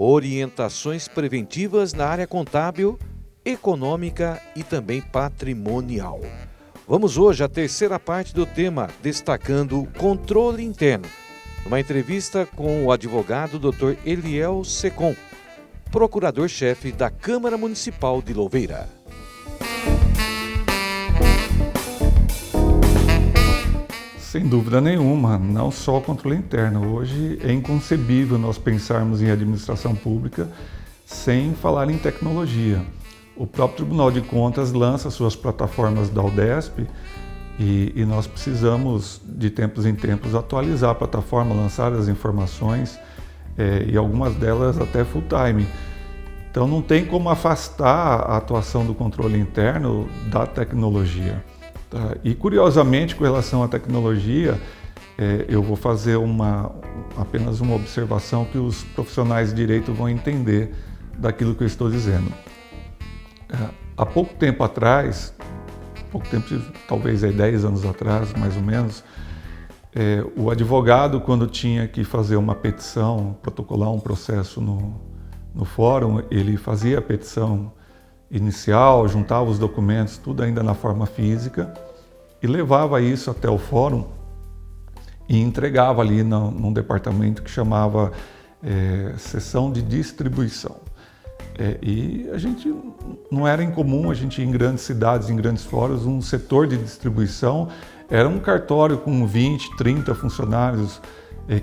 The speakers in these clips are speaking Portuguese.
orientações preventivas na área contábil, econômica e também patrimonial. Vamos hoje à terceira parte do tema, destacando o controle interno, numa entrevista com o advogado Dr. Eliel Secom, procurador-chefe da Câmara Municipal de Louveira. Sem dúvida nenhuma, não só o controle interno. Hoje é inconcebível nós pensarmos em administração pública sem falar em tecnologia. O próprio Tribunal de Contas lança suas plataformas da UDESP e nós precisamos, de tempos em tempos, atualizar a plataforma, lançar as informações e algumas delas até full time. Então não tem como afastar a atuação do controle interno da tecnologia. Tá? E curiosamente, com relação à tecnologia, eu vou fazer apenas uma observação que os profissionais de direito vão entender daquilo que eu estou dizendo. Há pouco tempo atrás, talvez 10 anos atrás, mais ou menos, o advogado, quando tinha que fazer uma petição, protocolar um processo no fórum, ele fazia a petição inicial, juntava os documentos, tudo ainda na forma física, e levava isso até o fórum e entregava ali num departamento que chamava seção de distribuição. E a gente não era incomum, a gente em grandes cidades, em grandes fóruns, um setor de distribuição era um cartório com 20, 30 funcionários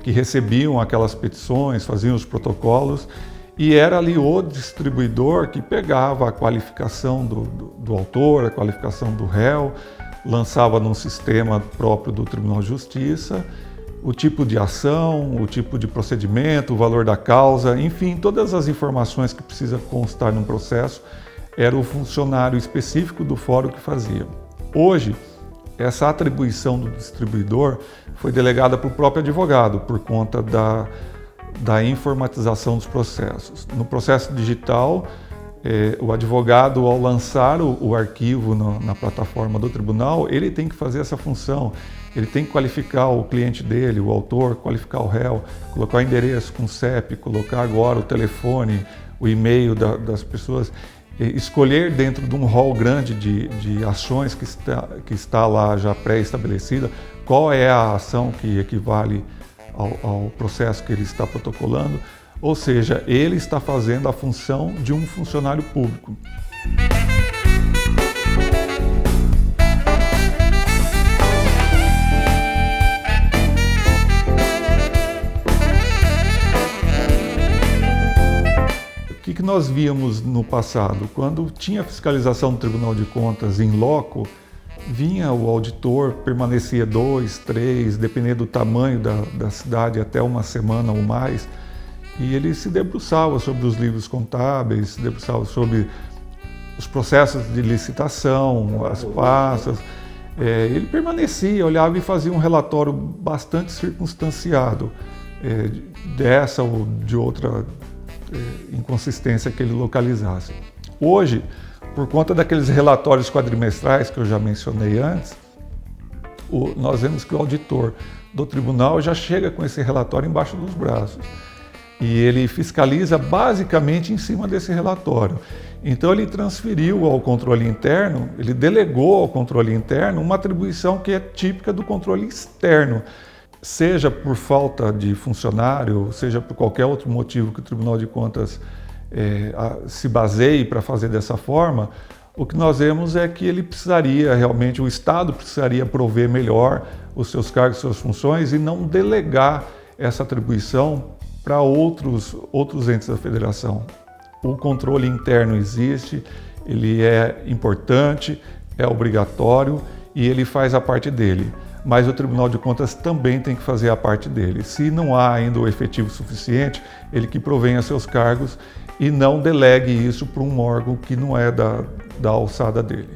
que recebiam aquelas petições, faziam os protocolos, e era ali o distribuidor que pegava a qualificação do autor, a qualificação do réu, lançava num sistema próprio do Tribunal de Justiça, o tipo de ação, o tipo de procedimento, o valor da causa, enfim, todas as informações que precisa constar num processo, era o funcionário específico do fórum que fazia. Hoje, essa atribuição do distribuidor foi delegada para o próprio advogado, por conta da informatização dos processos. No processo digital, o advogado, ao lançar o arquivo na plataforma do tribunal, ele tem que fazer essa função. Ele tem que qualificar o cliente dele, o autor, qualificar o réu, colocar o endereço com CEP, colocar agora o telefone, o e-mail das pessoas, escolher dentro de um rol grande de ações que está lá já pré-estabelecida, qual é a ação que equivale ao processo que ele está protocolando, ou seja, ele está fazendo a função de um funcionário público. O que nós víamos no passado? Quando tinha fiscalização do Tribunal de Contas em loco, vinha o auditor, permanecia 2, 3, dependendo do tamanho da cidade, até uma semana ou mais, e ele se debruçava sobre os livros contábeis, se debruçava sobre os processos de licitação, as pastas. Ele permanecia, olhava e fazia um relatório bastante circunstanciado dessa ou de outra inconsistência que ele localizasse. Hoje, por conta daqueles relatórios quadrimestrais que eu já mencionei antes, nós vemos que o auditor do tribunal já chega com esse relatório embaixo dos braços e ele fiscaliza basicamente em cima desse relatório. Então ele transferiu ao controle interno, ele delegou ao controle interno uma atribuição que é típica do controle externo, seja por falta de funcionário, seja por qualquer outro motivo que o Tribunal de Contas se baseie para fazer dessa forma. O que nós vemos é que ele precisaria realmente, o Estado precisaria prover melhor os seus cargos, suas funções e não delegar essa atribuição para outros entes da federação. O controle interno existe, ele é importante, é obrigatório e ele faz a parte dele. Mas o Tribunal de Contas também tem que fazer a parte dele. Se não há ainda o efetivo suficiente, ele que provenha seus cargos e não delegue isso para um órgão que não é da alçada dele.